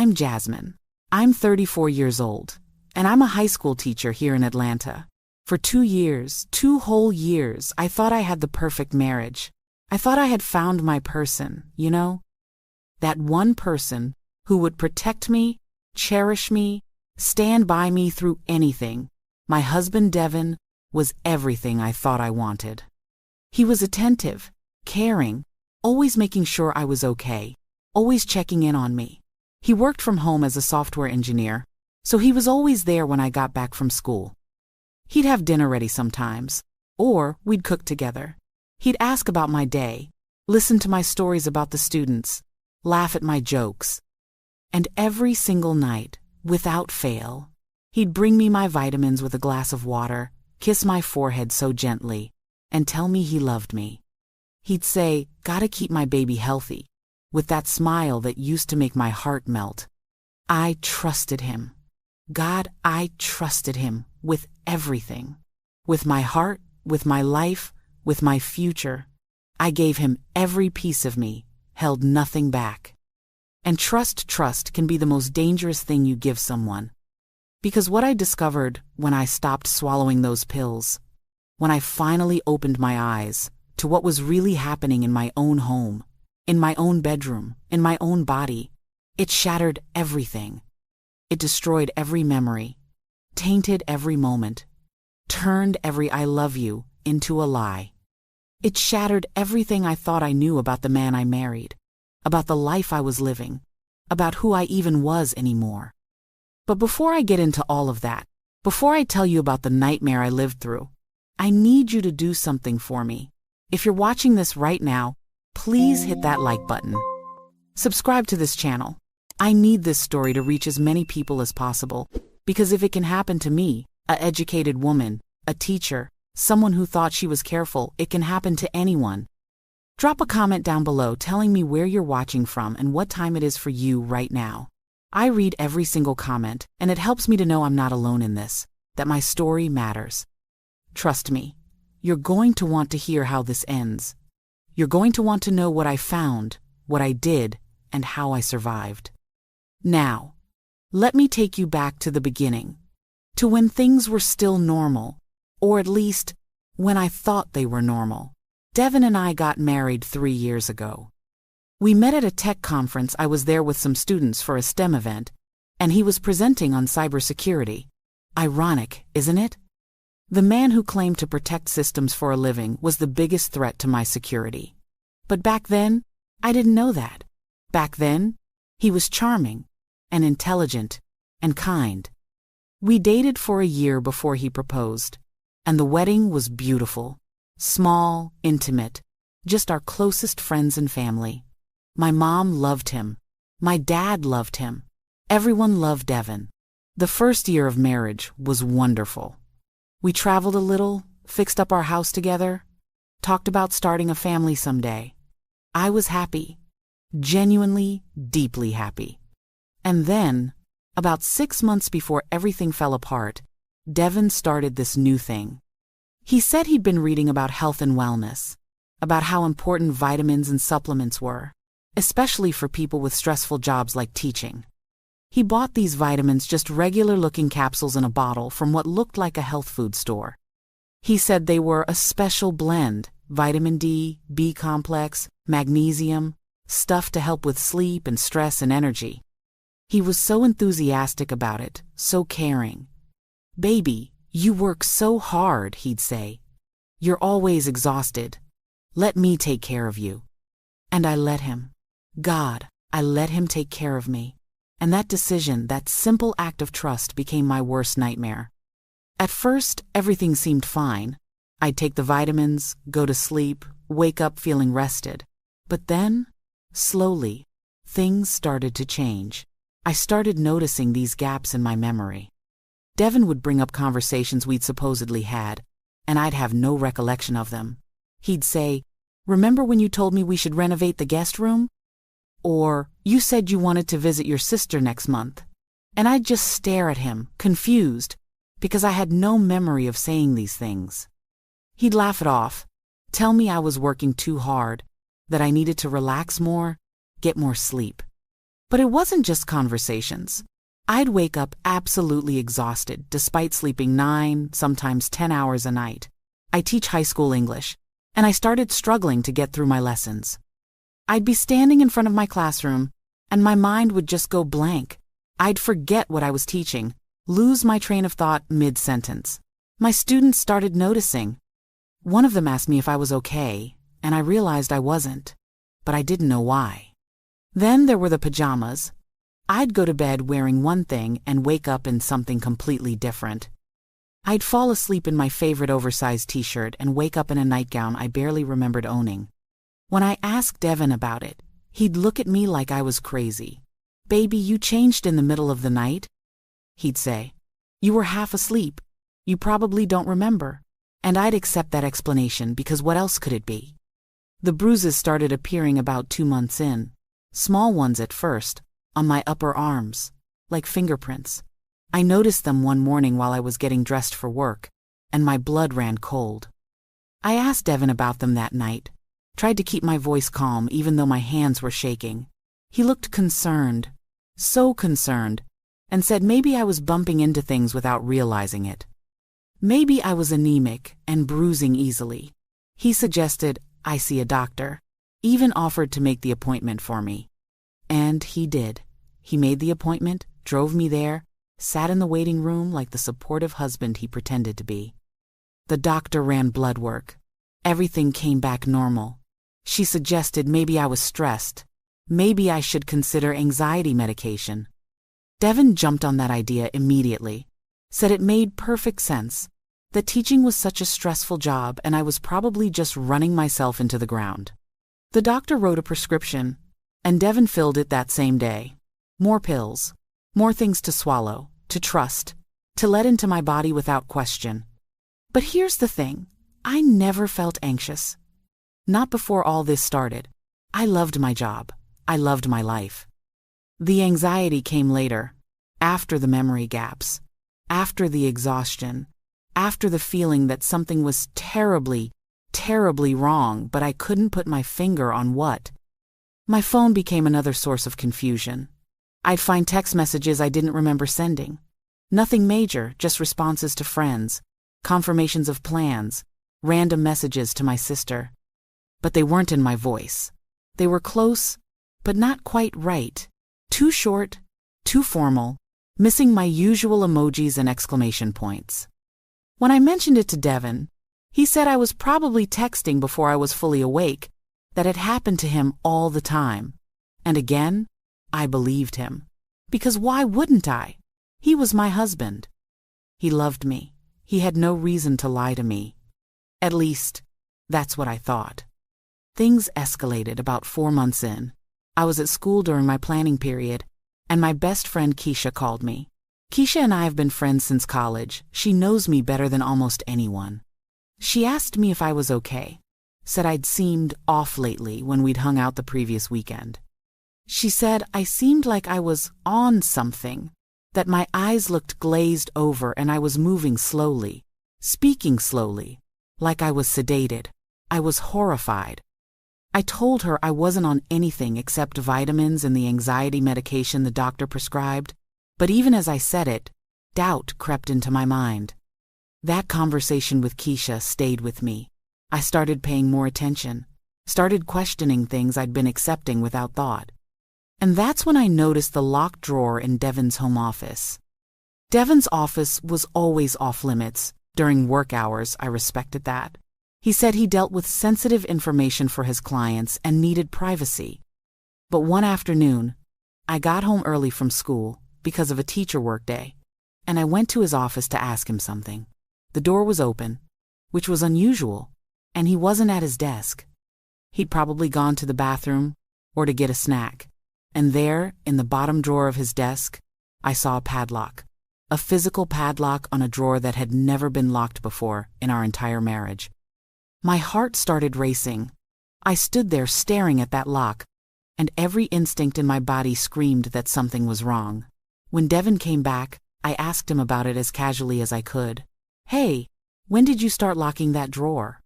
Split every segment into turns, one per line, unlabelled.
I'm Jasmine. I'm 34 years old, and I'm a high school teacher here in Atlanta. For 2 years, 2 whole years, I thought I had the perfect marriage. I thought I had found my person, you know? That one person who would protect me, cherish me, stand by me through anything. My husband, Devin, was everything I thought I wanted. He was attentive, caring, always making sure I was okay, always checking in on me. He worked from home as a software engineer, so he was always there when I got back from school. He'd have dinner ready sometimes, or we'd cook together. He'd ask about my day, listen to my stories about the students, laugh at my jokes. And every single night, without fail, he'd bring me my vitamins with a glass of water, kiss my forehead so gently, and tell me he loved me. He'd say, "Gotta keep my baby healthy," with that smile that used to make my heart melt. I trusted him. God, I trusted him with everything. With my heart, with my life, with my future. I gave him every piece of me, held nothing back. And trust can be the most dangerous thing you give someone. Because what I discovered when I stopped swallowing those pills, when I finally opened my eyes to what was really happening in my own home, in my own bedroom, in my own body, it shattered everything. It destroyed every memory, tainted every moment, turned every "I love you" into a lie. It shattered everything I thought I knew about the man I married, about the life I was living, about who I even was anymore. But before I get into all of that, before I tell you about the nightmare I lived through, I need you to do something for me. If you're watching this right now, please hit that like button. Subscribe to this channel. I need this story to reach as many people as possible, because if it can happen to me, an educated woman, a teacher, someone who thought she was careful, it can happen to anyone. Drop a comment down below telling me where you're watching from and what time it is for you right now. I read every single comment, and it helps me to know I'm not alone in this, that my story matters. Trust me, you're going to want to hear how this ends. You're going to want to know what I found, what I did, and how I survived. Now, let me take you back to the beginning, to when things were still normal, or at least, when I thought they were normal. Devin and I got married 3 years ago. We met at a tech conference. I was there with some students for a STEM event, and he was presenting on cybersecurity. Ironic, isn't it? The man who claimed to protect systems for a living was the biggest threat to my security. But back then, I didn't know that. Back then, he was charming, and intelligent, and kind. We dated for a year before he proposed, and the wedding was beautiful, small, intimate, just our closest friends and family. My mom loved him. My dad loved him. Everyone loved Devin. The first year of marriage was wonderful. We traveled a little, fixed up our house together, talked about starting a family someday. I was happy, genuinely, deeply happy. And then, about 6 months before everything fell apart, Devin started this new thing. He said he'd been reading about health and wellness, about how important vitamins and supplements were, especially for people with stressful jobs like teaching. He bought these vitamins, just regular-looking capsules in a bottle from what looked like a health food store. He said they were a special blend, vitamin D, B complex, magnesium, stuff to help with sleep and stress and energy. He was so enthusiastic about it, so caring. "Baby, you work so hard," he'd say. "You're always exhausted. Let me take care of you." And I let him. God, I let him take care of me. And that decision, that simple act of trust, became my worst nightmare. At first, everything seemed fine. I'd take the vitamins, go to sleep, wake up feeling rested. But then, slowly, things started to change. I started noticing these gaps in my memory. Devin would bring up conversations we'd supposedly had, and I'd have no recollection of them. He'd say, "Remember when you told me we should renovate the guest room?" Or, "You said you wanted to visit your sister next month." And I'd just stare at him, confused, because I had no memory of saying these things. He'd laugh it off, tell me I was working too hard, that I needed to relax more, get more sleep. But it wasn't just conversations. I'd wake up absolutely exhausted despite sleeping 9, sometimes 10 hours a night. I teach high school English, and I started struggling to get through my lessons. I'd be standing in front of my classroom, and my mind would just go blank. I'd forget what I was teaching, lose my train of thought mid-sentence. My students started noticing. One of them asked me if I was okay, and I realized I wasn't, but I didn't know why. Then there were the pajamas. I'd go to bed wearing one thing and wake up in something completely different. I'd fall asleep in my favorite oversized t-shirt and wake up in a nightgown I barely remembered owning. When I asked Devin about it, he'd look at me like I was crazy. "Baby, you changed in the middle of the night?" He'd say. "You were half asleep. You probably don't remember." And I'd accept that explanation because what else could it be? The bruises started appearing about 2 months in. Small ones at first, on my upper arms, like fingerprints. I noticed them one morning while I was getting dressed for work, and my blood ran cold. I asked Devin about them that night, tried to keep my voice calm even though my hands were shaking. He looked concerned, so concerned, and said maybe I was bumping into things without realizing it. Maybe I was anemic and bruising easily. He suggested I see a doctor, even offered to make the appointment for me. And he did. He made the appointment, drove me there, sat in the waiting room like the supportive husband he pretended to be. The doctor ran blood work. Everything came back normal. She suggested maybe I was stressed. Maybe I should consider anxiety medication. Devin jumped on that idea immediately, said it made perfect sense, that teaching was such a stressful job and I was probably just running myself into the ground. The doctor wrote a prescription, and Devin filled it that same day. More pills, more things to swallow, to trust, to let into my body without question. But here's the thing, I never felt anxious. Not before all this started. I loved my job. I loved my life. The anxiety came later, after the memory gaps, after the exhaustion, after the feeling that something was terribly, terribly wrong, but I couldn't put my finger on what. My phone became another source of confusion. I'd find text messages I didn't remember sending. Nothing major, just responses to friends, confirmations of plans, random messages to my sister. But they weren't in my voice. They were close, but not quite right. Too short, too formal, missing my usual emojis and exclamation points. When I mentioned it to Devin, he said I was probably texting before I was fully awake, that it happened to him all the time. And again, I believed him. Because why wouldn't I? He was my husband. He loved me. He had no reason to lie to me. At least, that's what I thought. Things escalated about 4 months in. I was at school during my planning period, and my best friend Keisha called me. Keisha and I have been friends since college. She knows me better than almost anyone. She asked me if I was okay, said I'd seemed off lately when we'd hung out the previous weekend. She said I seemed like I was on something, that my eyes looked glazed over and I was moving slowly, speaking slowly, like I was sedated. I was horrified. I told her I wasn't on anything except vitamins and the anxiety medication the doctor prescribed, but even as I said it, doubt crept into my mind. That conversation with Keisha stayed with me. I started paying more attention, started questioning things I'd been accepting without thought. And that's when I noticed the locked drawer in Devin's home office. Devin's office was always off limits. During work hours, I respected that. He said he dealt with sensitive information for his clients and needed privacy. But one afternoon, I got home early from school because of a teacher workday, and I went to his office to ask him something. The door was open, which was unusual, and he wasn't at his desk. He'd probably gone to the bathroom or to get a snack. And there, in the bottom drawer of his desk, I saw a padlock. A physical padlock on a drawer that had never been locked before in our entire marriage. My heart started racing. I stood there staring at that lock, and every instinct in my body screamed that something was wrong. When Devin came back, I asked him about it as casually as I could. "Hey, when did you start locking that drawer?"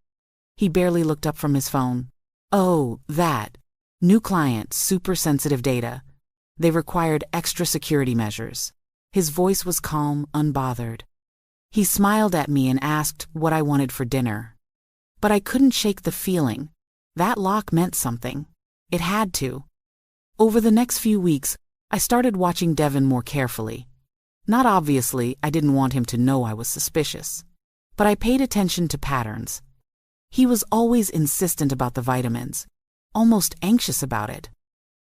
He barely looked up from his phone. "Oh, that. New client, super sensitive data. They required extra security measures. His voice was calm, unbothered. He smiled at me and asked what I wanted for dinner. But I couldn't shake the feeling. That lock meant something. It had to. Over the next few weeks, I started watching Devin more carefully. Not obviously, I didn't want him to know I was suspicious. But I paid attention to patterns. He was always insistent about the vitamins, almost anxious about it.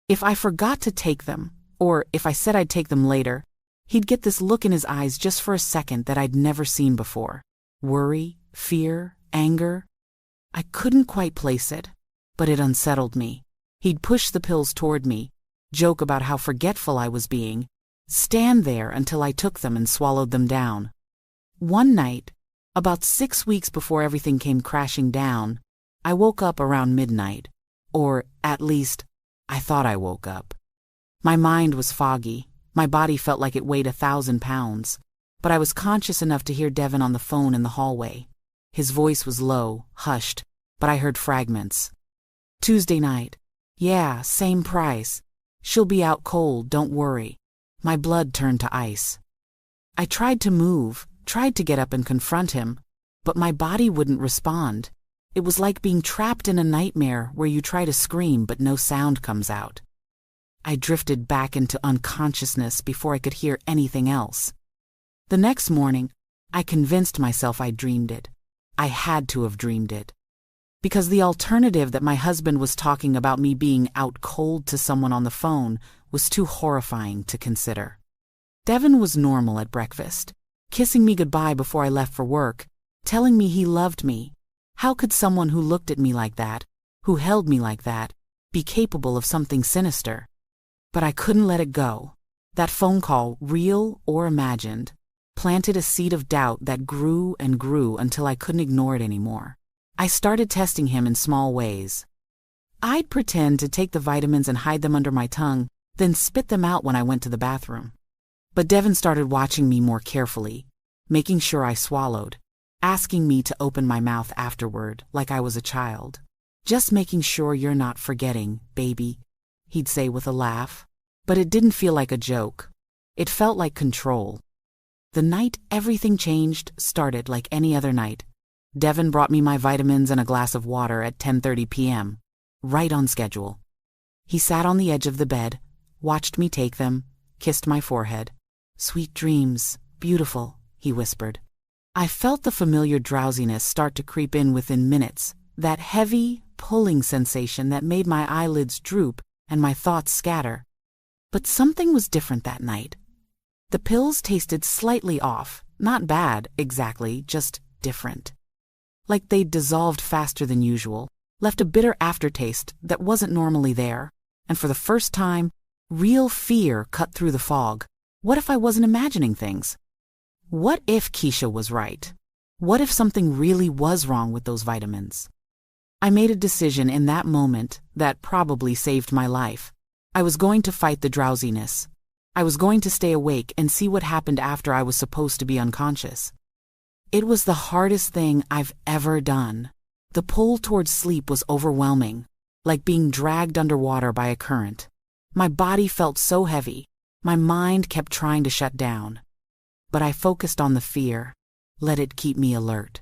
If I forgot to take them, or if I said I'd take them later, he'd get this look in his eyes just for a second that I'd never seen before. Worry, fear, anger. I couldn't quite place it, but it unsettled me. He'd push the pills toward me, joke about how forgetful I was being, stand there until I took them and swallowed them down. One night, about 6 weeks before everything came crashing down, I woke up around midnight. Or, at least, I thought I woke up. My mind was foggy. My body felt like it weighed 1,000 pounds. But I was conscious enough to hear Devin on the phone in the hallway. His voice was low, hushed, but I heard fragments. Tuesday night. Yeah, same price. She'll be out cold, don't worry. My blood turned to ice. I tried to move, tried to get up and confront him, but my body wouldn't respond. It was like being trapped in a nightmare where you try to scream but no sound comes out. I drifted back into unconsciousness before I could hear anything else. The next morning, I convinced myself I dreamed it. I had to have dreamed it. Because the alternative that my husband was talking about me being out cold to someone on the phone was too horrifying to consider. Devin was normal at breakfast, kissing me goodbye before I left for work, telling me he loved me. How could someone who looked at me like that, who held me like that, be capable of something sinister? But I couldn't let it go. That phone call, real or imagined, planted a seed of doubt that grew and grew until I couldn't ignore it anymore. I started testing him in small ways. I'd pretend to take the vitamins and hide them under my tongue, then spit them out when I went to the bathroom. But Devin started watching me more carefully, making sure I swallowed, asking me to open my mouth afterward like I was a child. Just making sure you're not forgetting, baby, he'd say with a laugh. But it didn't feel like a joke. It felt like control. The night everything changed started like any other night. Devin brought me my vitamins and a glass of water at 10:30 p.m., right on schedule. He sat on the edge of the bed, watched me take them, kissed my forehead. "Sweet dreams, beautiful," he whispered. I felt the familiar drowsiness start to creep in within minutes, that heavy, pulling sensation that made my eyelids droop and my thoughts scatter. But something was different that night. The pills tasted slightly off, not bad, exactly, just different. Like they'd dissolved faster than usual, left a bitter aftertaste that wasn't normally there, and for the first time, real fear cut through the fog. What if I wasn't imagining things? What if Keisha was right? What if something really was wrong with those vitamins? I made a decision in that moment that probably saved my life. I was going to fight the drowsiness. I was going to stay awake and see what happened after I was supposed to be unconscious. It was the hardest thing I've ever done. The pull towards sleep was overwhelming, like being dragged underwater by a current. My body felt so heavy. My mind kept trying to shut down. But I focused on the fear, let it keep me alert.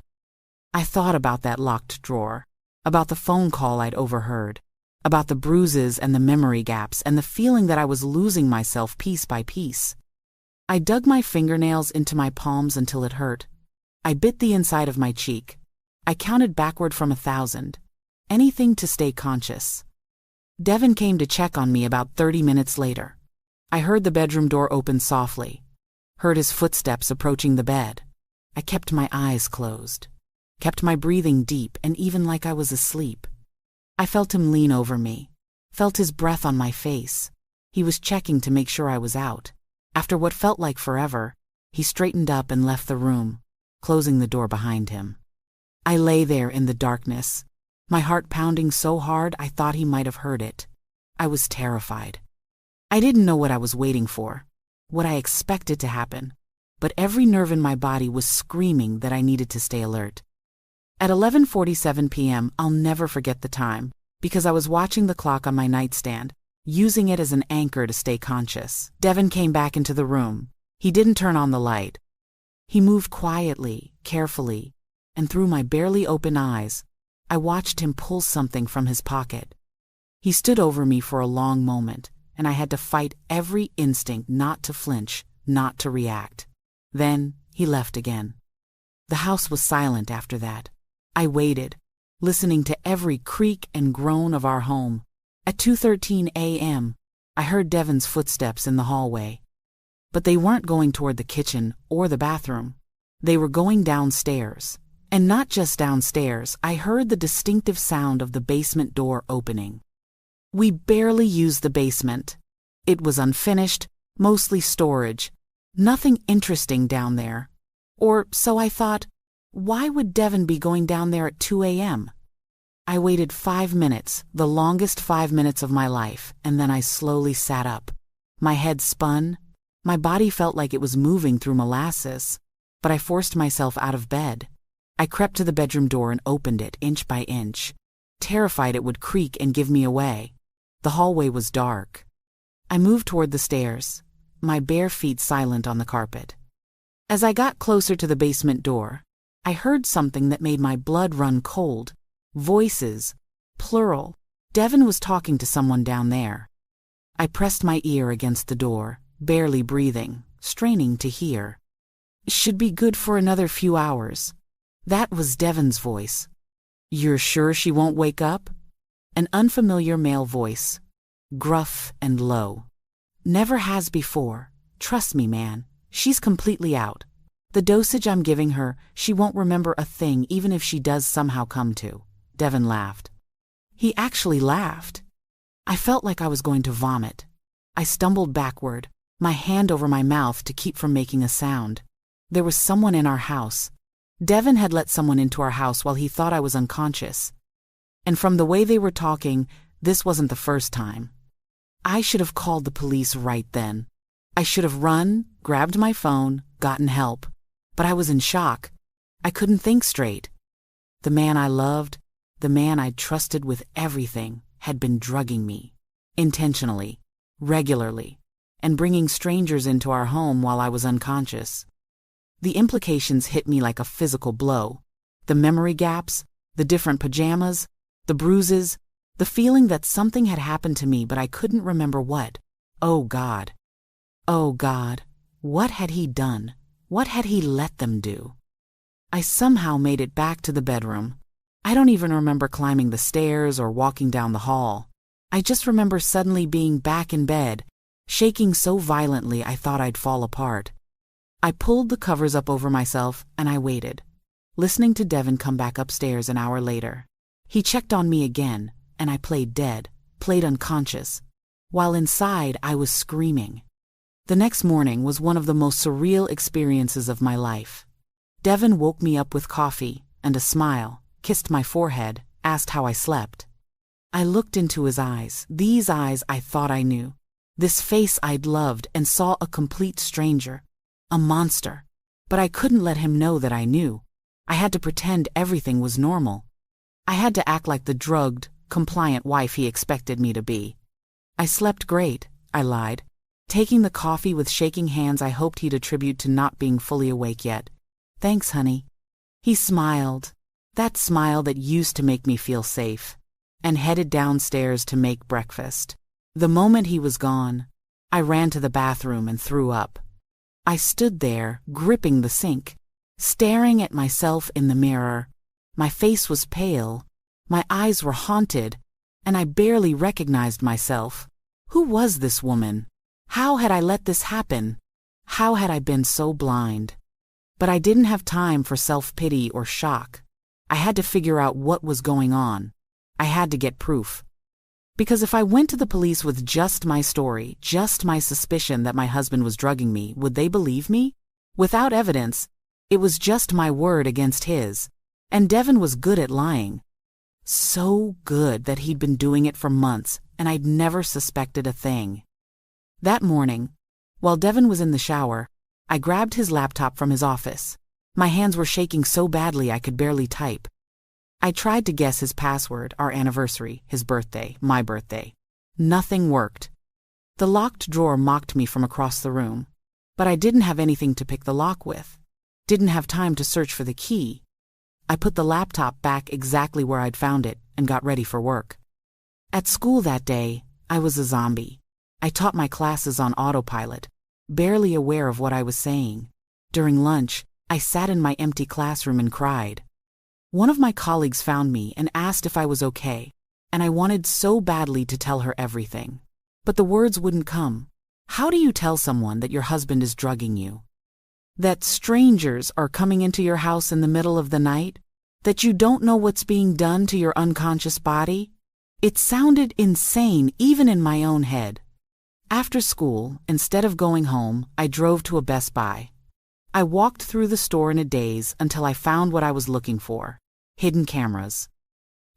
I thought about that locked drawer, about the phone call I'd overheard, about the bruises and the memory gaps and the feeling that I was losing myself piece by piece. I dug my fingernails into my palms until it hurt. I bit the inside of my cheek. I counted backward from 1,000. Anything to stay conscious. Devin came to check on me about 30 minutes later. I heard the bedroom door open softly, heard his footsteps approaching the bed. I kept my eyes closed, kept my breathing deep and even like I was asleep. I felt him lean over me, felt his breath on my face. He was checking to make sure I was out. After what felt like forever, he straightened up and left the room, closing the door behind him. I lay there in the darkness, my heart pounding so hard I thought he might have heard it. I was terrified. I didn't know what I was waiting for, what I expected to happen, but every nerve in my body was screaming that I needed to stay alert. At 11:47 p.m., I'll never forget the time, because I was watching the clock on my nightstand, using it as an anchor to stay conscious. Devin came back into the room. He didn't turn on the light. He moved quietly, carefully, and through my barely open eyes, I watched him pull something from his pocket. He stood over me for a long moment, and I had to fight every instinct not to flinch, not to react. Then he left again. The house was silent after that. I waited, listening to every creak and groan of our home. At 2:13 a.m., I heard Devin's footsteps in the hallway. But they weren't going toward the kitchen or the bathroom. They were going downstairs. And not just downstairs, I heard the distinctive sound of the basement door opening. We barely used the basement. It was unfinished, mostly storage. Nothing interesting down there. Or so I thought. Why would Devin be going down there at 2 a.m.? I waited 5 minutes, the longest 5 minutes of my life, and then I slowly sat up. My head spun. My body felt like it was moving through molasses, but I forced myself out of bed. I crept to the bedroom door and opened it inch by inch, terrified it would creak and give me away. The hallway was dark. I moved toward the stairs, my bare feet silent on the carpet. As I got closer to the basement door, I heard something that made my blood run cold. Voices, plural. Devin was talking to someone down there. I pressed my ear against the door, barely breathing, straining to hear. Should be good for another few hours. That was Devin's voice. You're sure she won't wake up? An unfamiliar male voice, gruff and low. Never has before. Trust me, man. She's completely out. The dosage I'm giving her, she won't remember a thing even if she does somehow come to. Devin laughed. He actually laughed. I felt like I was going to vomit. I stumbled backward, my hand over my mouth to keep from making a sound. There was someone in our house. Devin had let someone into our house while he thought I was unconscious. And from the way they were talking, this wasn't the first time. I should have called the police right then. I should have run, grabbed my phone, gotten help. But I was in shock. I couldn't think straight. The man I loved, the man I'd trusted with everything, had been drugging me. Intentionally, regularly, and bringing strangers into our home while I was unconscious. The implications hit me like a physical blow. The memory gaps, the different pajamas, the bruises, the feeling that something had happened to me but I couldn't remember what. Oh God. Oh God. What had he done? What had he let them do? I somehow made it back to the bedroom. I don't even remember climbing the stairs or walking down the hall. I just remember suddenly being back in bed, shaking so violently I thought I'd fall apart. I pulled the covers up over myself and I waited, listening to Devin come back upstairs an hour later. He checked on me again, and I played dead, played unconscious, while inside I was screaming. The next morning was one of the most surreal experiences of my life. Devin woke me up with coffee and a smile, kissed my forehead, asked how I slept. I looked into his eyes, these eyes I thought I knew, this face I'd loved, and saw a complete stranger. A monster. But I couldn't let him know that I knew. I had to pretend everything was normal. I had to act like the drugged, compliant wife he expected me to be. I slept great, I lied, taking the coffee with shaking hands I hoped he'd attribute to not being fully awake yet. Thanks, honey. He smiled, that smile that used to make me feel safe, and headed downstairs to make breakfast. The moment he was gone, I ran to the bathroom and threw up. I stood there, gripping the sink, staring at myself in the mirror. My face was pale, my eyes were haunted, and I barely recognized myself. Who was this woman? How had I let this happen? How had I been so blind? But I didn't have time for self-pity or shock. I had to figure out what was going on. I had to get proof. Because if I went to the police with just my story, just my suspicion that my husband was drugging me, would they believe me? Without evidence, it was just my word against his. And Devin was good at lying. So good that he'd been doing it for months, and I'd never suspected a thing. That morning, while Devin was in the shower, I grabbed his laptop from his office. My hands were shaking so badly I could barely type. I tried to guess his password, our anniversary, his birthday, my birthday. Nothing worked. The locked drawer mocked me from across the room, but I didn't have anything to pick the lock with. Didn't have time to search for the key. I put the laptop back exactly where I'd found it and got ready for work. At school that day, I was a zombie. I taught my classes on autopilot, barely aware of what I was saying. During lunch, I sat in my empty classroom and cried. One of my colleagues found me and asked if I was okay, and I wanted so badly to tell her everything. But the words wouldn't come. How do you tell someone that your husband is drugging you? That strangers are coming into your house in the middle of the night? That you don't know what's being done to your unconscious body? It sounded insane even in my own head. After school, instead of going home, I drove to a Best Buy. I walked through the store in a daze until I found what I was looking for: hidden cameras.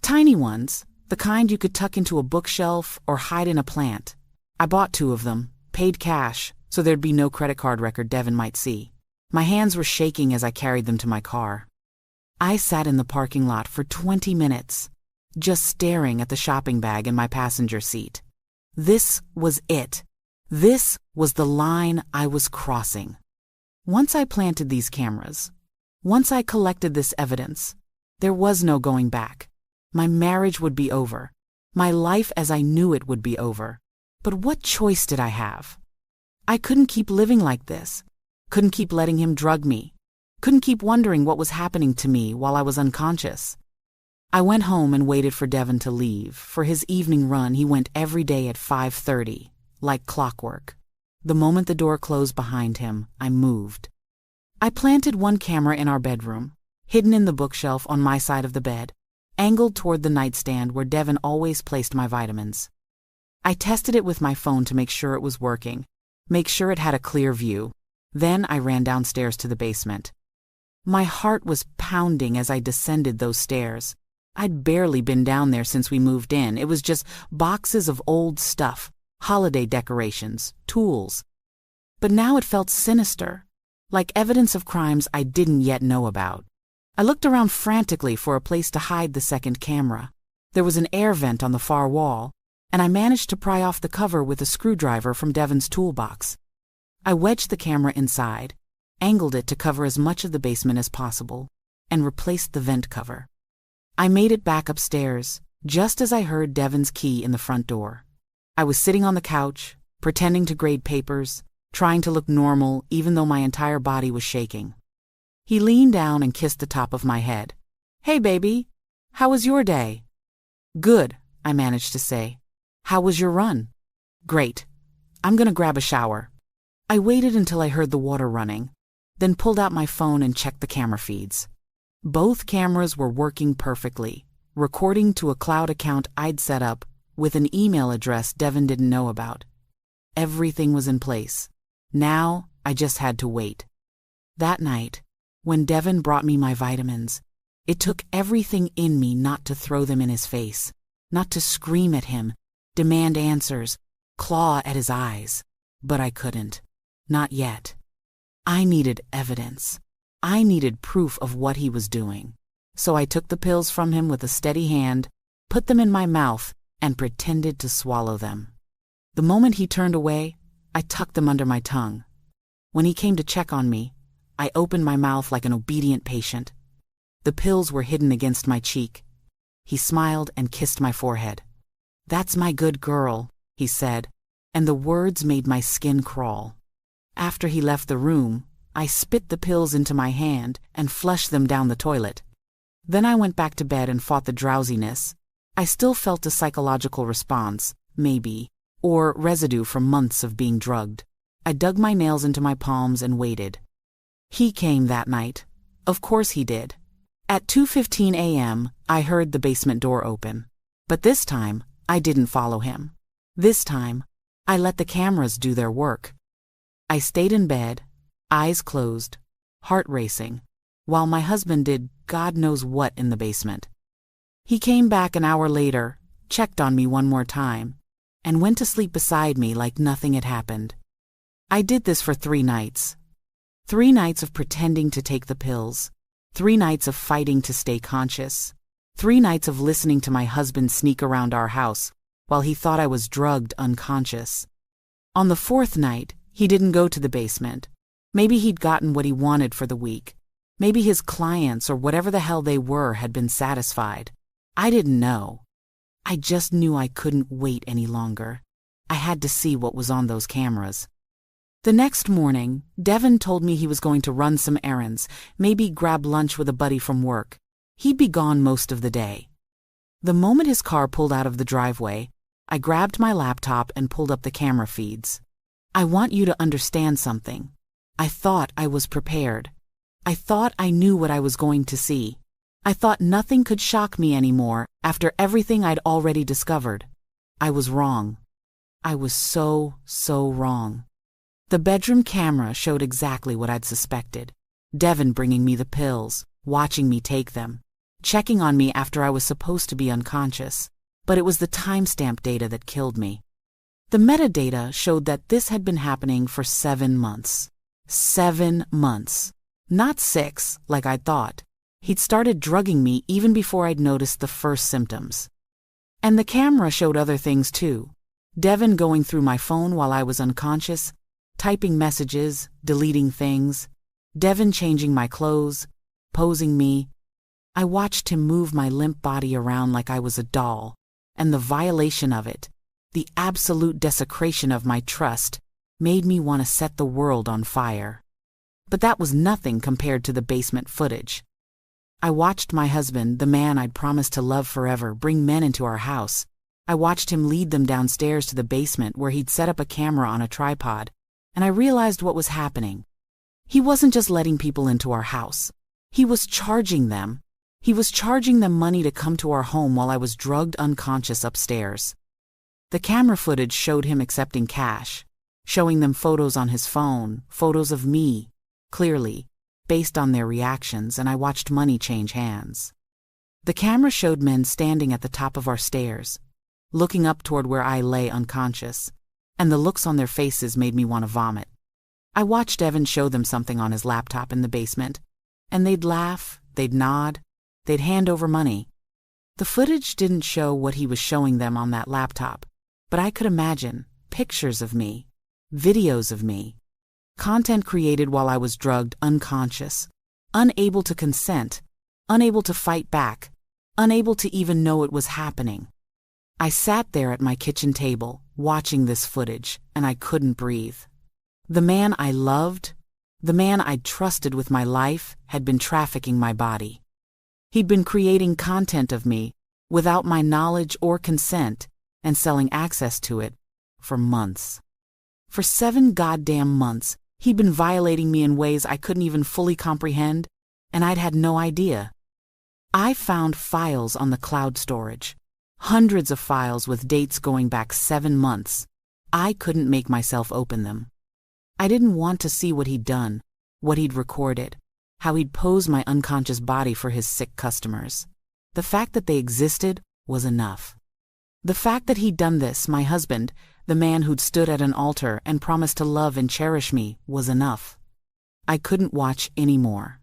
Tiny ones, the kind you could tuck into a bookshelf or hide in a plant. I bought 2 of them, paid cash, so there'd be no credit card record Devin might see. My hands were shaking as I carried them to my car. I sat in the parking lot for 20 minutes, just staring at the shopping bag in my passenger seat. This was it. This was the line I was crossing. Once I planted these cameras, once I collected this evidence, there was no going back. My marriage would be over. My life as I knew it would be over. But what choice did I have? I couldn't keep living like this. Couldn't keep letting him drug me. Couldn't keep wondering what was happening to me while I was unconscious. I went home and waited for Devin to leave. For his evening run, he went every day at 5:30, like clockwork. The moment the door closed behind him, I moved. I planted one camera in our bedroom, hidden in the bookshelf on my side of the bed, angled toward the nightstand where Devin always placed my vitamins. I tested it with my phone to make sure it was working, make sure it had a clear view. Then I ran downstairs to the basement. My heart was pounding as I descended those stairs. I'd barely been down there since we moved in. It was just boxes of old stuff, holiday decorations, tools. But now it felt sinister, like evidence of crimes I didn't yet know about. I looked around frantically for a place to hide the second camera. There was an air vent on the far wall, and I managed to pry off the cover with a screwdriver from Devin's toolbox. I wedged the camera inside, angled it to cover as much of the basement as possible, and replaced the vent cover. I made it back upstairs, just as I heard Devin's key in the front door. I was sitting on the couch, pretending to grade papers, trying to look normal even though my entire body was shaking. He leaned down and kissed the top of my head. "Hey, baby, how was your day?" "Good," I managed to say. "How was your run?" "Great. I'm gonna grab a shower." I waited until I heard the water running, then pulled out my phone and checked the camera feeds. Both cameras were working perfectly, recording to a cloud account I'd set up with an email address Devin didn't know about. Everything was in place. Now I just had to wait. That night, when Devin brought me my vitamins, it took everything in me not to throw them in his face, not to scream at him, demand answers, claw at his eyes. But I couldn't. Not yet. I needed evidence. I needed proof of what he was doing. So I took the pills from him with a steady hand, put them in my mouth, and pretended to swallow them. The moment he turned away, I tucked them under my tongue. When he came to check on me, I opened my mouth like an obedient patient. The pills were hidden against my cheek. He smiled and kissed my forehead. "That's my good girl," he said, and the words made my skin crawl. After he left the room, I spit the pills into my hand and flushed them down the toilet. Then I went back to bed and fought the drowsiness. I still felt a psychological response, maybe, or residue from months of being drugged. I dug my nails into my palms and waited. He came that night. Of course he did. At 2:15 a.m., I heard the basement door open. But this time, I didn't follow him. This time, I let the cameras do their work. I stayed in bed, eyes closed, heart racing, while my husband did God knows what in the basement. He came back an hour later, checked on me one more time, and went to sleep beside me like nothing had happened. I did this for 3 nights. 3 nights of pretending to take the pills, 3 nights of fighting to stay conscious, 3 nights of listening to my husband sneak around our house, while he thought I was drugged unconscious. On the fourth night, he didn't go to the basement. Maybe he'd gotten what he wanted for the week. Maybe his clients or whatever the hell they were had been satisfied. I didn't know. I just knew I couldn't wait any longer. I had to see what was on those cameras. The next morning, Devin told me he was going to run some errands, maybe grab lunch with a buddy from work. He'd be gone most of the day. The moment his car pulled out of the driveway, I grabbed my laptop and pulled up the camera feeds. I want you to understand something. I thought I was prepared. I thought I knew what I was going to see. I thought nothing could shock me anymore after everything I'd already discovered. I was wrong. I was so wrong. The bedroom camera showed exactly what I'd suspected. Devin bringing me the pills, watching me take them, checking on me after I was supposed to be unconscious. But it was the timestamp data that killed me. The metadata showed that this had been happening for 7 months. 7 months. Not 6, like I'd thought. He'd started drugging me even before I'd noticed the first symptoms. And the camera showed other things too. Devin going through my phone while I was unconscious, typing messages, deleting things. Devin changing my clothes, posing me. I watched him move my limp body around like I was a doll. And the violation of it, the absolute desecration of my trust, made me want to set the world on fire. But that was nothing compared to the basement footage. I watched my husband, the man I'd promised to love forever, bring men into our house. I watched him lead them downstairs to the basement where he'd set up a camera on a tripod, and I realized what was happening. He wasn't just letting people into our house. He was charging them. He was charging them money to come to our home while I was drugged unconscious upstairs. The camera footage showed him accepting cash, showing them photos on his phone, photos of me, clearly, based on their reactions, and I watched money change hands. The camera showed men standing at the top of our stairs, looking up toward where I lay unconscious, and the looks on their faces made me want to vomit. I watched Evan show them something on his laptop in the basement, and they'd laugh, they'd nod, they'd hand over money. The footage didn't show what he was showing them on that laptop, but I could imagine pictures of me, videos of me, content created while I was drugged unconscious, unable to consent, unable to fight back, unable to even know it was happening. I sat there at my kitchen table, watching this footage, and I couldn't breathe. The man I loved, the man I'd trusted with my life, had been trafficking my body. He'd been creating content of me, without my knowledge or consent, and selling access to it, for months. For 7 goddamn months, he'd been violating me in ways I couldn't even fully comprehend, and I'd had no idea. I found files on the cloud storage. Hundreds of files with dates going back 7 months. I couldn't make myself open them. I didn't want to see what he'd done, what he'd recorded, how he'd posed my unconscious body for his sick customers. The fact that they existed was enough. The fact that he'd done this, my husband, the man who'd stood at an altar and promised to love and cherish me, was enough. I couldn't watch anymore.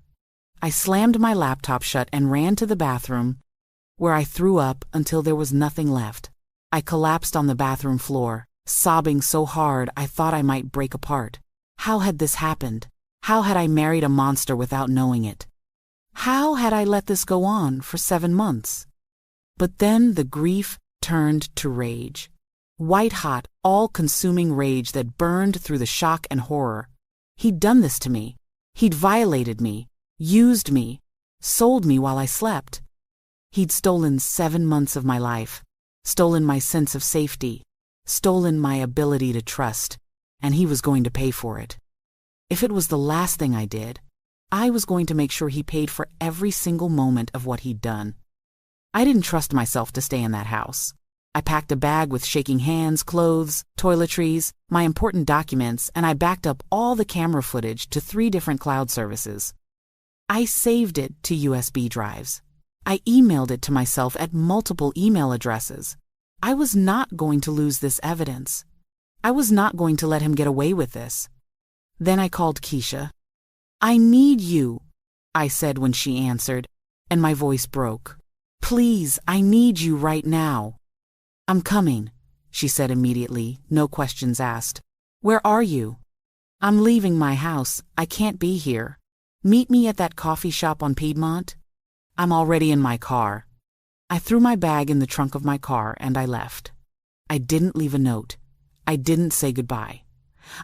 I slammed my laptop shut and ran to the bathroom, where I threw up until there was nothing left. I collapsed on the bathroom floor, sobbing so hard I thought I might break apart. How had this happened? How had I married a monster without knowing it? How had I let this go on for 7 months? But then the grief turned to rage. White-hot, all-consuming rage that burned through the shock and horror. He'd done this to me. He'd violated me, used me, sold me while I slept. He'd stolen 7 months of my life, stolen my sense of safety, stolen my ability to trust, and he was going to pay for it. If it was the last thing I did, I was going to make sure he paid for every single moment of what he'd done. I didn't trust myself to stay in that house. I packed a bag with shaking hands, clothes, toiletries, my important documents, and I backed up all the camera footage to 3 different cloud services. I saved it to USB drives. I emailed it to myself at multiple email addresses. I was not going to lose this evidence. I was not going to let him get away with this. Then I called Keisha. "I need you," I said when she answered, and my voice broke. "Please, I need you right now." "I'm coming," she said immediately, no questions asked. "Where are you?" "I'm leaving my house, I can't be here. Meet me at that coffee shop on Piedmont." "I'm already in my car." I threw my bag in the trunk of my car and I left. I didn't leave a note. I didn't say goodbye.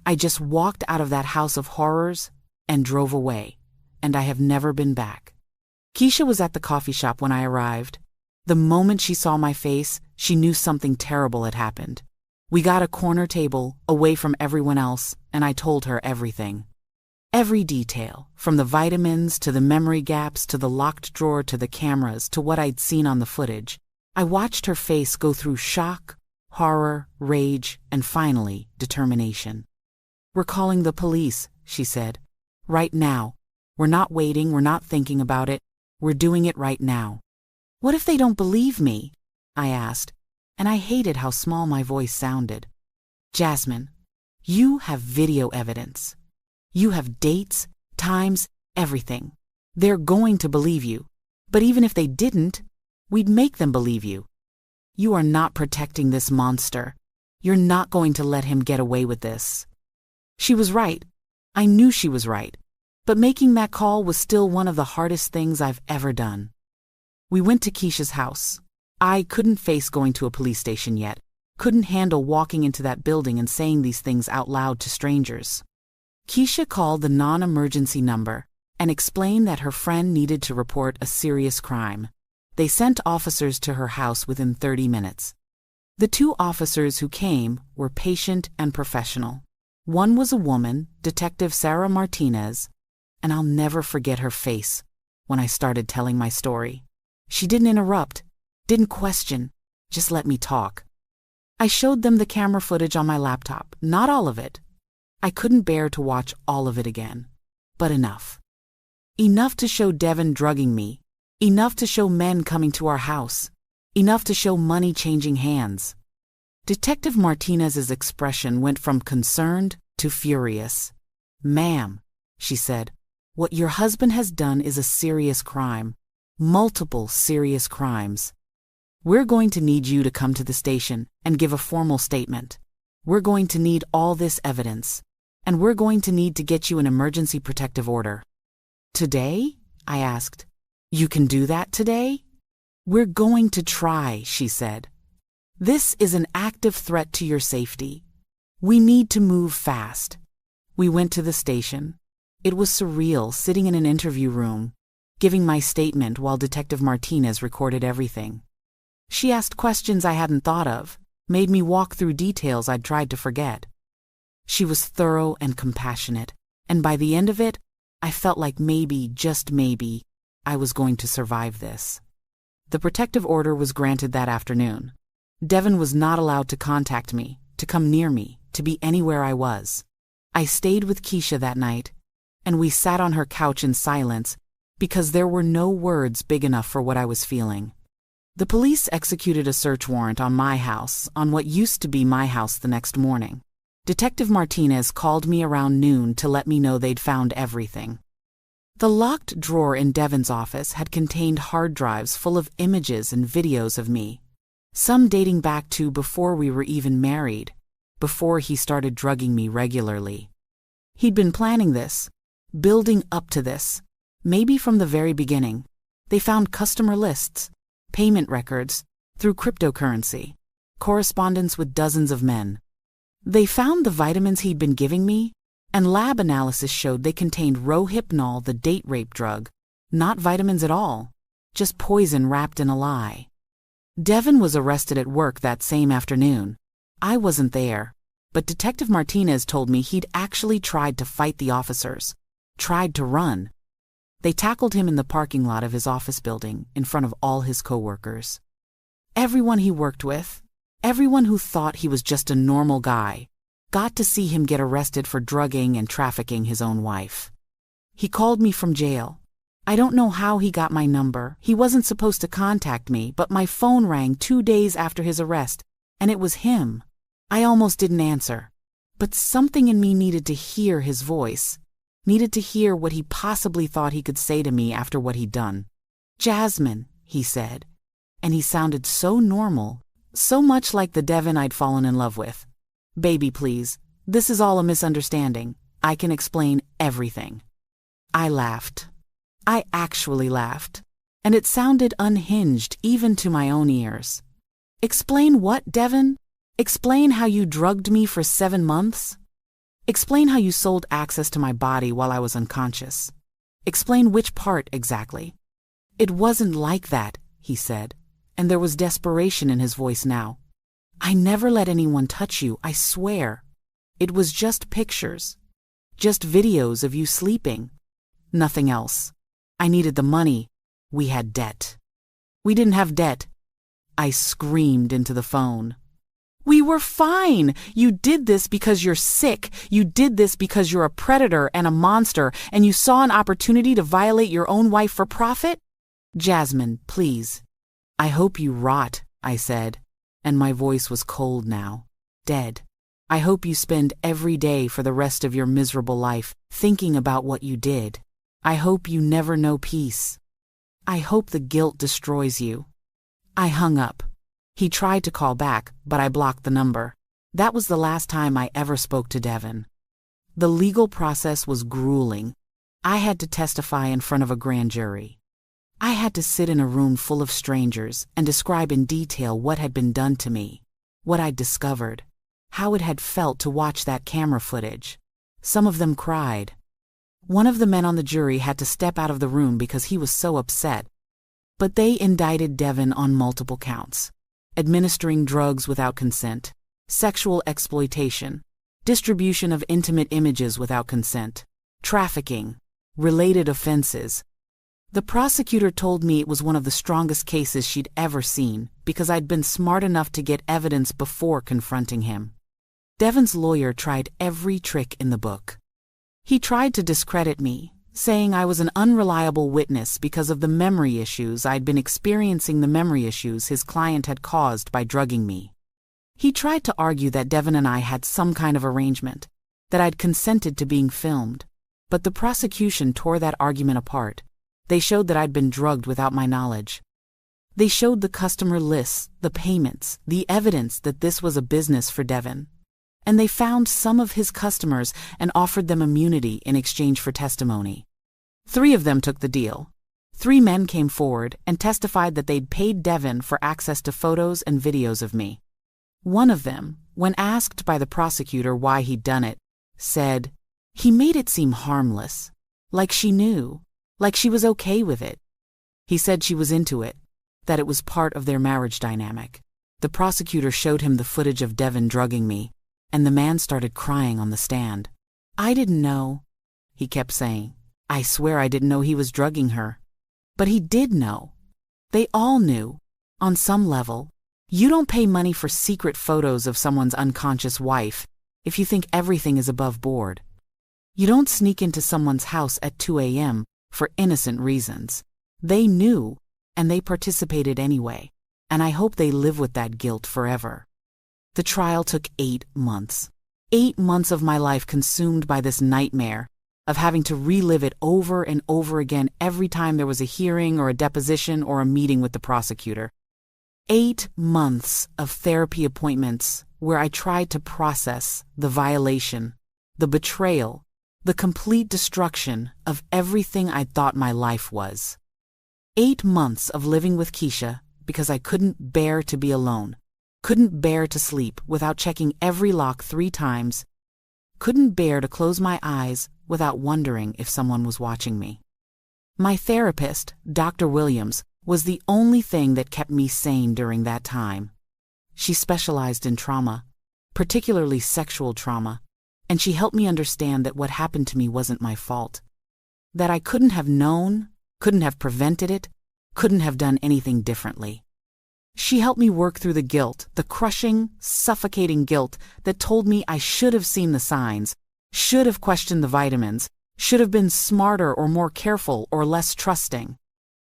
I just walked out of that house of horrors and drove away, and I have never been back. Keisha was at the coffee shop when I arrived. The moment she saw my face, she knew something terrible had happened. We got a corner table, away from everyone else, and I told her everything. Every detail, from the vitamins to the memory gaps to the locked drawer to the cameras to what I'd seen on the footage. I watched her face go through shock, horror, rage, and finally, determination. "We're calling the police," she said. "Right now. We're not waiting, we're not thinking about it. We're doing it right now." "What if they don't believe me?" I asked, and I hated how small my voice sounded. "Jasmine, you have video evidence. You have dates, times, everything. They're going to believe you. But even if they didn't, we'd make them believe you. You are not protecting this monster. You're not going to let him get away with this." She was right. I knew she was right. But making that call was still one of the hardest things I've ever done. We went to Keisha's house. I couldn't face going to a police station yet, couldn't handle walking into that building and saying these things out loud to strangers. Keisha called the non-emergency number and explained that her friend needed to report a serious crime. They sent officers to her house within 30 minutes. The two officers who came were patient and professional. One was a woman, Detective Sarah Martinez, and I'll never forget her face when I started telling my story. She didn't interrupt, didn't question, just let me talk. I showed them the camera footage on my laptop, not all of it. I couldn't bear to watch all of it again, but enough. Enough to show Devin drugging me, enough to show men coming to our house, enough to show money changing hands. Detective Martinez's expression went from concerned to furious. "Ma'am," she said, "what your husband has done is a serious crime, multiple serious crimes. We're going to need you to come to the station and give a formal statement. We're going to need all this evidence, and we're going to need to get you an emergency protective order." "Today?" I asked. "You can do that today?" "We're going to try," she said. "This is an active threat to your safety. We need to move fast." We went to the station. It was surreal sitting in an interview room, giving my statement while Detective Martinez recorded everything. She asked questions I hadn't thought of, made me walk through details I'd tried to forget. She was thorough and compassionate, and by the end of it, I felt like maybe, just maybe, I was going to survive this. The protective order was granted that afternoon. Devin was not allowed to contact me, to come near me, to be anywhere I was. I stayed with Keisha that night, and we sat on her couch in silence because there were no words big enough for what I was feeling. The police executed a search warrant on my house, on what used to be my house, the next morning. Detective Martinez called me around noon to let me know they'd found everything. The locked drawer in Devin's office had contained hard drives full of images and videos of me, some dating back to before we were even married, before he started drugging me regularly. He'd been planning this, building up to this, maybe from the very beginning. They found customer lists, payment records, through cryptocurrency, correspondence with dozens of men. They found the vitamins he'd been giving me, and lab analysis showed they contained Rohypnol, the date rape drug, not vitamins at all, just poison wrapped in a lie. Devin was arrested at work that same afternoon. I wasn't there, but Detective Martinez told me he'd actually tried to fight the officers, tried to run. They tackled him in the parking lot of his office building in front of all his coworkers. Everyone he worked with, everyone who thought he was just a normal guy, got to see him get arrested for drugging and trafficking his own wife. He called me from jail. I don't know how he got my number. He wasn't supposed to contact me, but my phone rang 2 days after his arrest, and it was him. I almost didn't answer. But something in me needed to hear his voice, needed to hear what he possibly thought he could say to me after what he'd done. "Jasmine," he said, and he sounded so normal, So much like the Devin I'd fallen in love with. Baby, please, this is all a misunderstanding. I can explain everything. I laughed. I actually laughed. And it sounded unhinged even to my own ears. Explain what, Devin? Explain how you drugged me for 7 months? Explain how you sold access to my body while I was unconscious. Explain which part exactly. It wasn't like that, he said, and there was desperation in his voice now. I never let anyone touch you, I swear. It was just pictures. Just videos of you sleeping. Nothing else. I needed the money. We had debt. We didn't have debt. I screamed into the phone. We were fine. You did this because you're sick. You did this because you're a predator and a monster, and you saw an opportunity to violate your own wife for profit? Jasmine, please. I hope you rot, I said, and my voice was cold now, dead. I hope you spend every day for the rest of your miserable life thinking about what you did. I hope you never know peace. I hope the guilt destroys you. I hung up. He tried to call back, but I blocked the number. That was the last time I ever spoke to Devin. The legal process was grueling. I had to testify in front of a grand jury. I had to sit in a room full of strangers and describe in detail what had been done to me, what I'd discovered, how it had felt to watch that camera footage. Some of them cried. One of the men on the jury had to step out of the room because he was so upset. But they indicted Devin on multiple counts: administering drugs without consent, sexual exploitation, distribution of intimate images without consent, trafficking, related offenses. The prosecutor told me it was one of the strongest cases she'd ever seen because I'd been smart enough to get evidence before confronting him. Devin's lawyer tried every trick in the book. He tried to discredit me, saying I was an unreliable witness because of the memory issues I'd been experiencing, the memory issues his client had caused by drugging me. He tried to argue that Devin and I had some kind of arrangement, that I'd consented to being filmed, but the prosecution tore that argument apart. They showed that I'd been drugged without my knowledge. They showed the customer lists, the payments, the evidence that this was a business for Devin. And they found some of his customers and offered them immunity in exchange for testimony. 3 of them took the deal. 3 men came forward and testified that they'd paid Devin for access to photos and videos of me. One of them, when asked by the prosecutor why he'd done it, said, "He made it seem harmless, like she knew, like she was okay with it." He said she was into it, that it was part of their marriage dynamic. The prosecutor showed him the footage of Devin drugging me, and the man started crying on the stand. "I didn't know," he kept saying. "I swear I didn't know he was drugging her." But he did know. They all knew, on some level. You don't pay money for secret photos of someone's unconscious wife if you think everything is above board. You don't sneak into someone's house at 2 a.m. for innocent reasons. They knew, and they participated anyway, and I hope they live with that guilt forever. The trial took 8 months. 8 months of my life consumed by this nightmare of having to relive it over and over again every time there was a hearing or a deposition or a meeting with the prosecutor. 8 months of therapy appointments where I tried to process the violation, the betrayal, the complete destruction of everything I thought my life was. 8 months of living with Keisha because I couldn't bear to be alone, couldn't bear to sleep without checking every lock 3 times, couldn't bear to close my eyes without wondering if someone was watching me. My therapist, Dr. Williams, was the only thing that kept me sane during that time. She specialized in trauma, particularly sexual trauma, and she helped me understand that what happened to me wasn't my fault. That I couldn't have known, couldn't have prevented it, couldn't have done anything differently. She helped me work through the guilt, the crushing, suffocating guilt that told me I should have seen the signs, should have questioned the vitamins, should have been smarter or more careful or less trusting.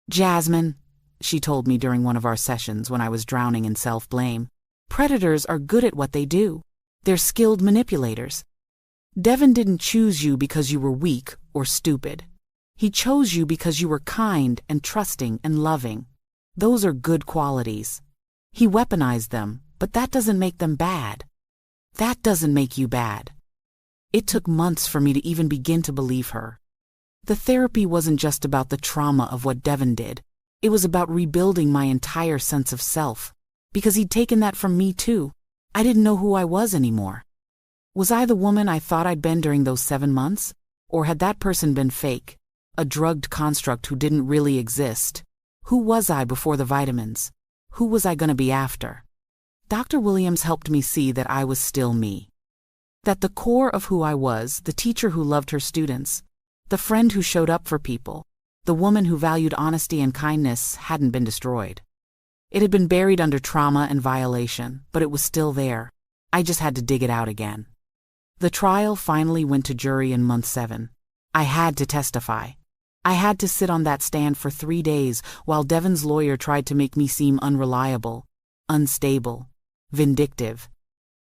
"Jasmine," she told me during one of our sessions when I was drowning in self-blame, "predators are good at what they do. They're skilled manipulators. Devin didn't choose you because you were weak or stupid. He chose you because you were kind and trusting and loving. Those are good qualities. He weaponized them, but that doesn't make them bad. That doesn't make you bad. It took months for me to even begin to believe her. The therapy wasn't just about the trauma of what Devin did. It was about rebuilding my entire sense of self. Because he'd taken that from me too. I didn't know who I was anymore. Was I the woman I thought I'd been during those 7 months? Or had that person been fake? A drugged construct who didn't really exist? Who was I before the vitamins? Who was I gonna be after? Dr. Williams helped me see that I was still me. That the core of who I was, the teacher who loved her students, the friend who showed up for people, the woman who valued honesty and kindness, hadn't been destroyed. It had been buried under trauma and violation, but it was still there. I just had to dig it out again. The trial finally went to jury in month 7. I had to testify. I had to sit on that stand for 3 days while Devin's lawyer tried to make me seem unreliable, unstable, vindictive.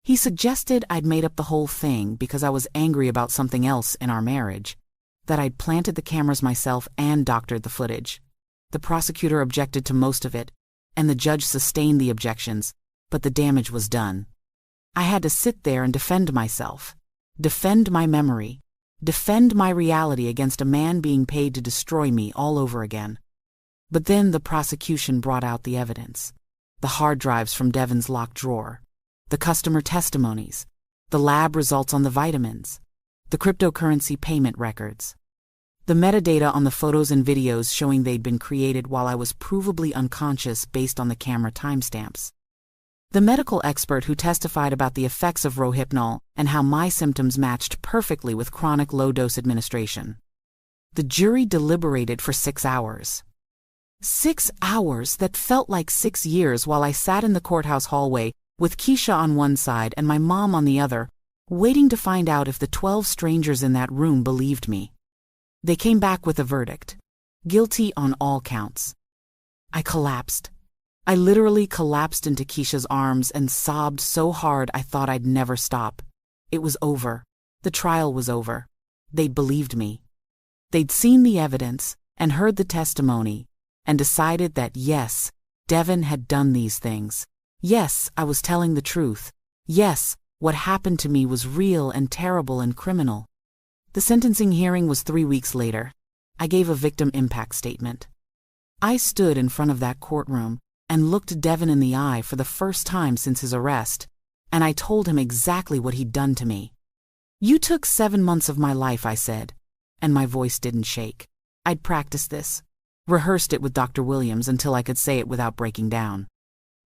He suggested I'd made up the whole thing because I was angry about something else in our marriage, that I'd planted the cameras myself and doctored the footage. The prosecutor objected to most of it, and the judge sustained the objections, but the damage was done. I had to sit there and defend myself, defend my memory, defend my reality against a man being paid to destroy me all over again. But then the prosecution brought out the evidence. The hard drives from Devin's locked drawer, the customer testimonies, the lab results on the vitamins, the cryptocurrency payment records, the metadata on the photos and videos showing they'd been created while I was provably unconscious based on the camera timestamps. The medical expert who testified about the effects of Rohypnol and how my symptoms matched perfectly with chronic low-dose administration. The jury deliberated for 6 hours. 6 hours that felt like 6 years while I sat in the courthouse hallway with Keisha on one side and my mom on the other, waiting to find out if the 12 strangers in that room believed me. They came back with a verdict. Guilty on all counts. I collapsed. I literally collapsed into Keisha's arms and sobbed so hard I thought I'd never stop. It was over. The trial was over. They'd believed me. They'd seen the evidence and heard the testimony and decided that yes, Devin had done these things. Yes, I was telling the truth. Yes, what happened to me was real and terrible and criminal. The sentencing hearing was 3 weeks later. I gave a victim impact statement. I stood in front of that courtroom and looked Devin in the eye for the first time since his arrest, and I told him exactly what he'd done to me. You took 7 months of my life, I said, and my voice didn't shake. I'd practiced this, rehearsed it with Dr. Williams until I could say it without breaking down.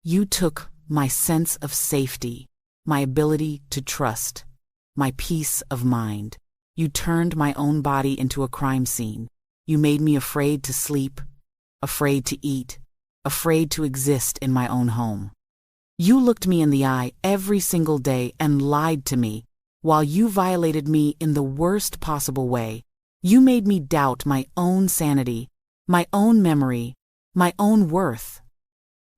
You took my sense of safety, my ability to trust, my peace of mind. You turned my own body into a crime scene. You made me afraid to sleep, afraid to eat, afraid to exist in my own home. You looked me in the eye every single day and lied to me, while you violated me in the worst possible way. You made me doubt my own sanity, my own memory, my own worth.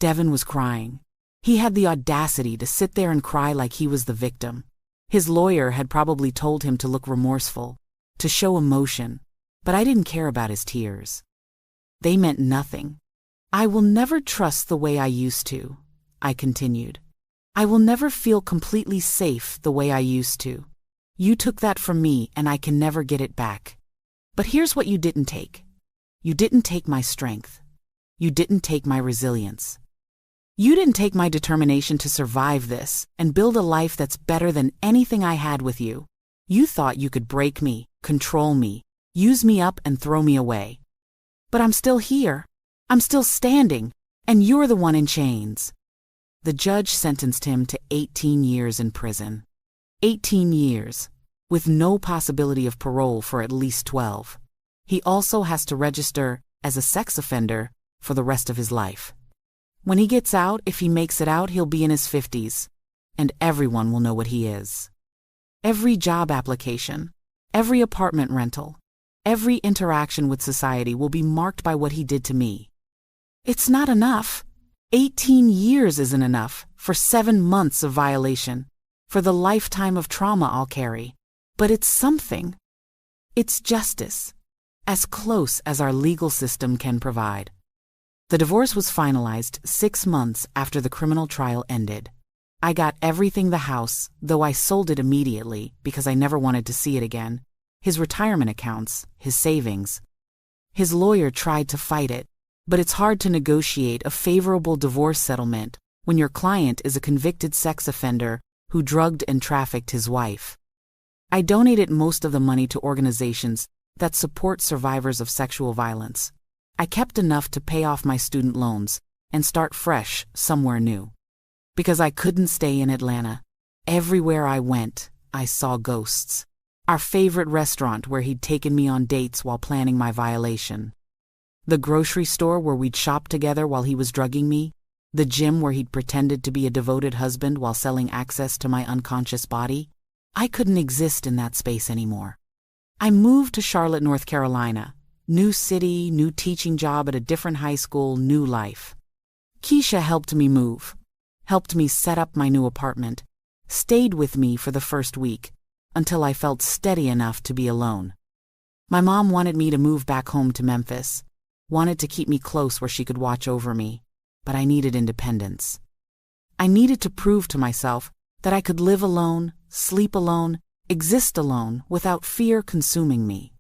Devin was crying. He had the audacity to sit there and cry like he was the victim. His lawyer had probably told him to look remorseful, to show emotion, but I didn't care about his tears. They meant nothing. I will never trust the way I used to, I continued. I will never feel completely safe the way I used to. You took that from me and I can never get it back. But here's what you didn't take. You didn't take my strength. You didn't take my resilience. You didn't take my determination to survive this and build a life that's better than anything I had with you. You thought you could break me, control me, use me up and throw me away. But I'm still here. I'm still standing, and you're the one in chains. The judge sentenced him to 18 years in prison. 18 years, with no possibility of parole for at least 12. He also has to register as a sex offender for the rest of his life. When he gets out, if he makes it out, he'll be in his 50s, and everyone will know what he is. Every job application, every apartment rental, every interaction with society will be marked by what he did to me. It's not enough. 18 years isn't enough for 7 months of violation, for the lifetime of trauma I'll carry. But it's something. It's justice, as close as our legal system can provide. The divorce was finalized 6 months after the criminal trial ended. I got everything the house, though I sold it immediately because I never wanted to see it again. His retirement accounts, his savings. His lawyer tried to fight it, but it's hard to negotiate a favorable divorce settlement when your client is a convicted sex offender who drugged and trafficked his wife. I donated most of the money to organizations that support survivors of sexual violence. I kept enough to pay off my student loans and start fresh somewhere new. Because I couldn't stay in Atlanta. Everywhere I went, I saw ghosts. Our favorite restaurant where he'd taken me on dates while planning my violation. The grocery store where we'd shop together while he was drugging me. The gym where he'd pretended to be a devoted husband while selling access to my unconscious body. I couldn't exist in that space anymore. I moved to Charlotte, North Carolina. New city, new teaching job at a different high school, new life. Keisha helped me move. Helped me set up my new apartment, stayed with me for the first week, until I felt steady enough to be alone. My mom wanted me to move back home to Memphis, wanted to keep me close where she could watch over me, but I needed independence. I needed to prove to myself that I could live alone, sleep alone, exist alone without fear consuming me.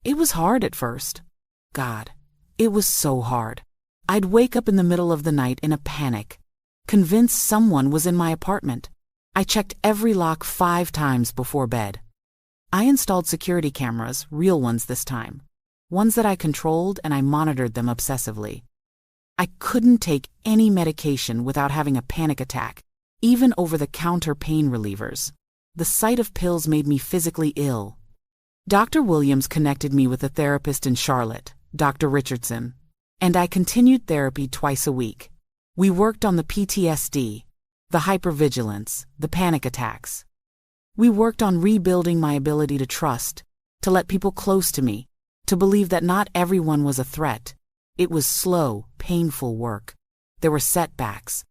It was hard at first. God, it was so hard. I'd wake up in the middle of the night in a panic, convinced someone was in my apartment. I checked every lock 5 times before bed. I installed security cameras, real ones this time. Ones that I controlled, and I monitored them obsessively. I couldn't take any medication without having a panic attack, even over-the-counter pain relievers. The sight of pills made me physically ill. Dr. Williams connected me with a therapist in Charlotte, Dr. Richardson, and I continued therapy twice a week. We worked on the PTSD, the hypervigilance, the panic attacks. We worked on rebuilding my ability to trust, to let people close to me, to believe that not everyone was a threat. It was slow, painful work. There were setbacks.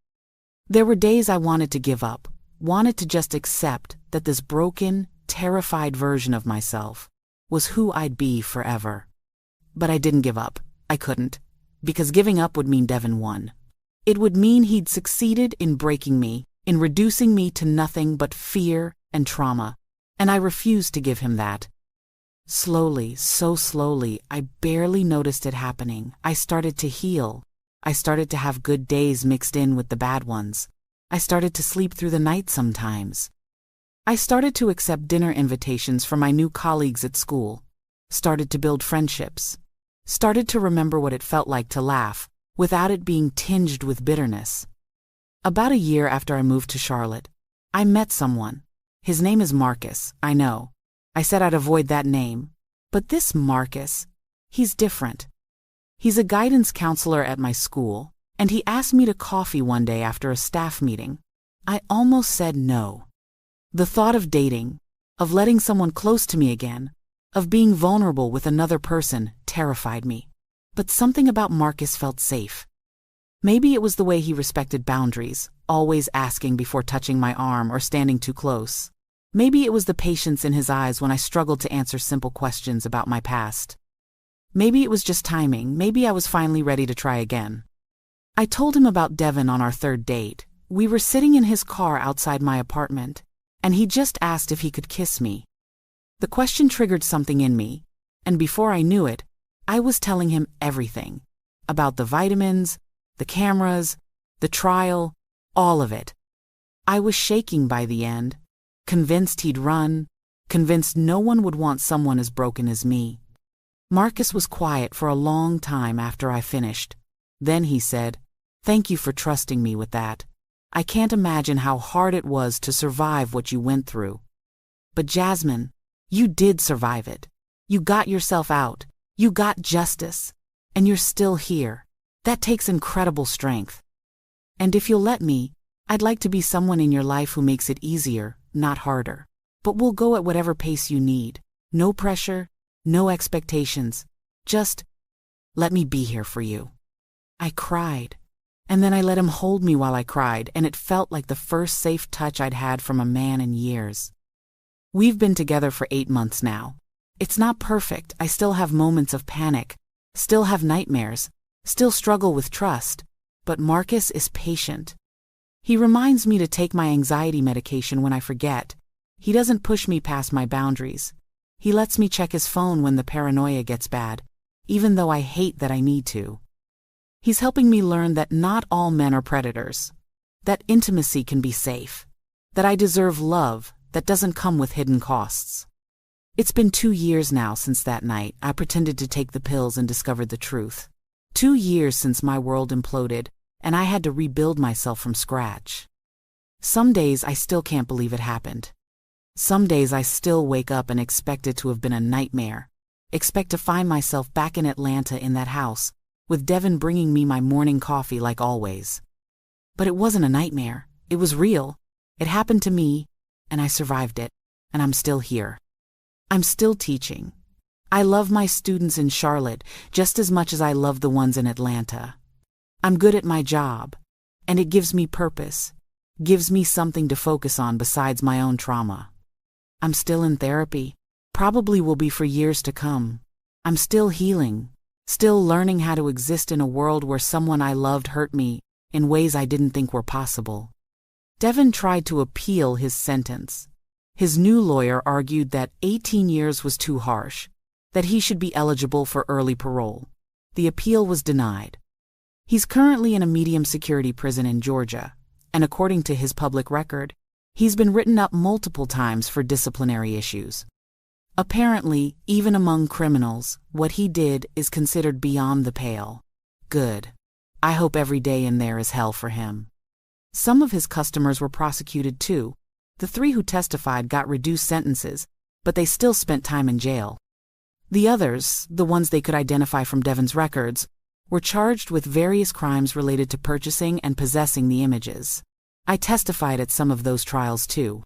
There were days I wanted to give up, wanted to just accept that this broken, terrified version of myself was who I'd be forever. But I didn't give up. I couldn't. Because giving up would mean Devin won. It would mean he'd succeeded in breaking me, in reducing me to nothing but fear and trauma, and I refused to give him that. Slowly, so slowly, I barely noticed it happening. I started to heal. I started to have good days mixed in with the bad ones. I started to sleep through the night sometimes. I started to accept dinner invitations from my new colleagues at school, started to build friendships, started to remember what it felt like to laugh, without it being tinged with bitterness. About a year after I moved to Charlotte, I met someone. His name is Marcus, I know. I said I'd avoid that name. But this Marcus, he's different. He's a guidance counselor at my school, and he asked me to coffee one day after a staff meeting. I almost said no. The thought of dating, of letting someone close to me again, of being vulnerable with another person terrified me. But something about Marcus felt safe. Maybe it was the way he respected boundaries, always asking before touching my arm or standing too close. Maybe it was the patience in his eyes when I struggled to answer simple questions about my past. Maybe it was just timing. Maybe I was finally ready to try again. I told him about Devin on our 3rd date. We were sitting in his car outside my apartment, and he just asked if he could kiss me. The question triggered something in me, and before I knew it, I was telling him everything. About the vitamins, the cameras, the trial, all of it. I was shaking by the end, convinced he'd run, convinced no one would want someone as broken as me. Marcus was quiet for a long time after I finished. Then he said, "Thank you for trusting me with that. I can't imagine how hard it was to survive what you went through. But Jasmine, you did survive it. You got yourself out. You got justice. And you're still here. That takes incredible strength. And if you'll let me, I'd like to be someone in your life who makes it easier, not harder. But we'll go at whatever pace you need. No pressure, no expectations. Just let me be here for you." I cried. And then I let him hold me while I cried, and it felt like the first safe touch I'd had from a man in years. We've been together for 8 months now. It's not perfect. I still have moments of panic, still have nightmares, still struggle with trust, but Marcus is patient. He reminds me to take my anxiety medication when I forget. He doesn't push me past my boundaries. He lets me check his phone when the paranoia gets bad, even though I hate that I need to. He's helping me learn that not all men are predators, that intimacy can be safe, that I deserve love that doesn't come with hidden costs. It's been 2 years now since that night I pretended to take the pills and discovered the truth. 2 years since my world imploded, and I had to rebuild myself from scratch. Some days I still can't believe it happened. Some days I still wake up and expect it to have been a nightmare. Expect to find myself back in Atlanta in that house, with Devin bringing me my morning coffee like always. But it wasn't a nightmare. It was real. It happened to me, and I survived it, and I'm still here. I'm still teaching. I love my students in Charlotte just as much as I love the ones in Atlanta. I'm good at my job, and it gives me purpose, gives me something to focus on besides my own trauma. I'm still in therapy, probably will be for years to come. I'm still healing, still learning how to exist in a world where someone I loved hurt me in ways I didn't think were possible. Devin tried to appeal his sentence. His new lawyer argued that 18 years was too harsh, that he should be eligible for early parole. The appeal was denied. He's currently in a medium security prison in Georgia, and according to his public record, he's been written up multiple times for disciplinary issues. Apparently, even among criminals, what he did is considered beyond the pale. Good. I hope every day in there is hell for him. Some of his customers were prosecuted too. The 3 who testified got reduced sentences, but they still spent time in jail. The others, the ones they could identify from Devin's records, were charged with various crimes related to purchasing and possessing the images. I testified at some of those trials too.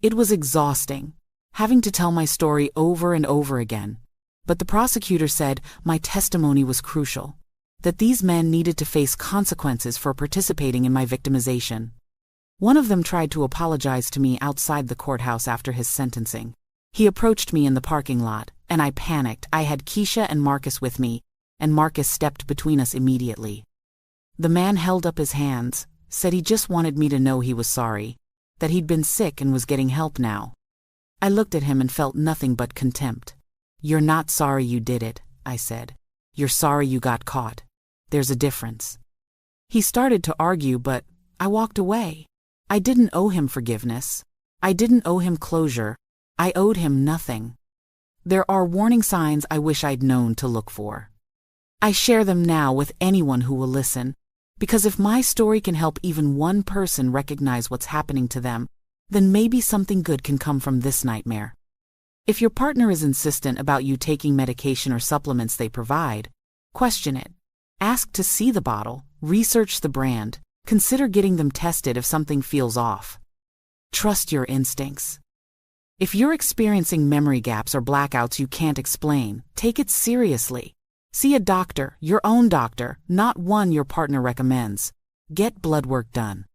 It was exhausting, having to tell my story over and over again. But the prosecutor said my testimony was crucial, that these men needed to face consequences for participating in my victimization. One of them tried to apologize to me outside the courthouse after his sentencing. He approached me in the parking lot, and I panicked. I had Keisha and Marcus with me, and Marcus stepped between us immediately. The man held up his hands, said he just wanted me to know he was sorry, that he'd been sick and was getting help now. I looked at him and felt nothing but contempt. "You're not sorry you did it," I said. "You're sorry you got caught. There's a difference." He started to argue, but I walked away. I didn't owe him forgiveness. I didn't owe him closure. I owed him nothing. There are warning signs I wish I'd known to look for. I share them now with anyone who will listen, because if my story can help even one person recognize what's happening to them, then maybe something good can come from this nightmare. If your partner is insistent about you taking medication or supplements they provide, question it. Ask to see the bottle, research the brand, consider getting them tested if something feels off. Trust your instincts. If you're experiencing memory gaps or blackouts you can't explain, take it seriously. See a doctor, your own doctor, not one your partner recommends. Get blood work done.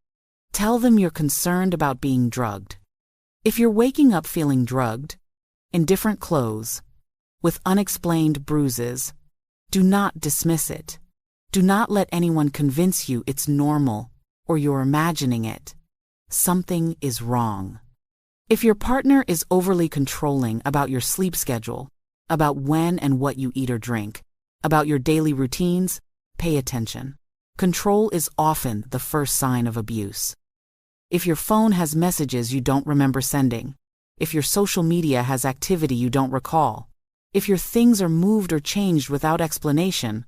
Tell them you're concerned about being drugged. If you're waking up feeling drugged, in different clothes, with unexplained bruises, do not dismiss it. Do not let anyone convince you it's normal or you're imagining it. Something is wrong. If your partner is overly controlling about your sleep schedule, about when and what you eat or drink, about your daily routines, pay attention. Control is often the first sign of abuse. If your phone has messages you don't remember sending, if your social media has activity you don't recall, if your things are moved or changed without explanation,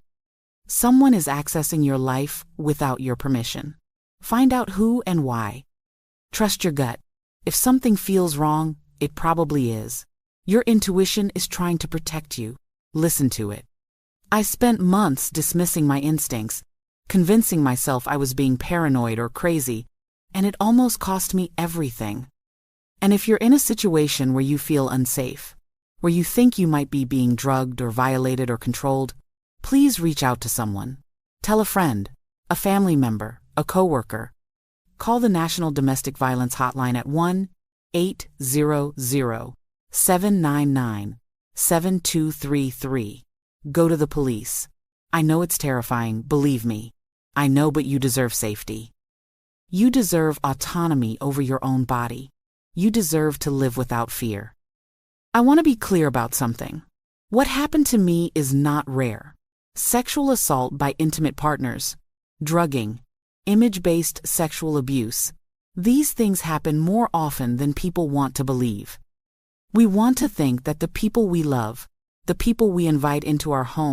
someone is accessing your life without your permission. Find out who and why. Trust your gut. If something feels wrong, it probably is. Your intuition is trying to protect you. Listen to it. I spent months dismissing my instincts, convincing myself I was being paranoid or crazy, and it almost cost me everything. And if you're in a situation where you feel unsafe, where you think you might be being drugged or violated or controlled, please reach out to someone. Tell a friend, a family member, a coworker. Call the National Domestic Violence Hotline at 1-800-799-7233. Go to the police. I know it's terrifying, believe me. I know, but you deserve safety. You deserve autonomy over your own body. You deserve to live without fear. I want to be clear about something. What happened to me is not rare. Sexual assault by intimate partners, drugging, image-based sexual abuse. These things happen more often than people want to believe. We want to think that the people we love, the people we invite into our home,